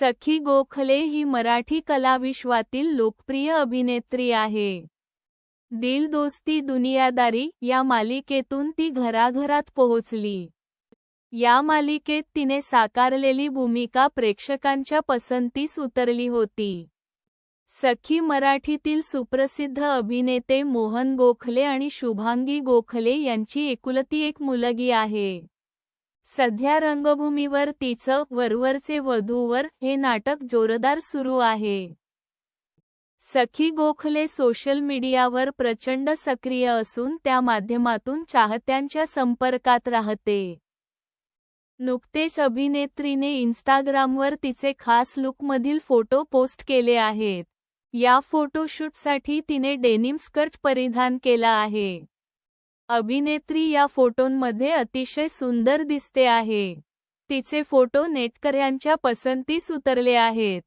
सखी गोखले ही मराठी कलाविश्वातील लोकप्रिय अभिनेत्री आहे. दिल दोस्ती दुनियादारी या मालिकेतून ती घराघरात पोहोचली. या मालिकेत तिने साकारलेली भूमिका प्रेक्षकांच्या पसंतीस उतरली होती. सखी मराठीतील सुप्रसिद्ध अभिनेते मोहन गोखले आणि शुभांगी गोखले यांची एकुलती एक मुलगी आहे. सध्या रंगभूमीवर तिचं वरवरचे वधूवर हे नाटक जोरदार सुरू आहे. सखी गोखले सोशल मीडियावर प्रचंड सक्रिय असून त्या माध्यमातून चाहत्यांच्या संपर्कात राहते. नुकतेच अभिनेत्रीने इन्स्टाग्रामवर तिचे खास लुकमधील फोटो पोस्ट केले आहेत. या फोटोशूटसाठी तिने डेनिम स्कर्ट परिधान केला आहे. अभिनेत्री या फोटोंमध्ये अतिशय सुंदर दिसते आहे. तिचे फोटो नेटकऱ्यांच्या पसंतीस उतरले आहेत.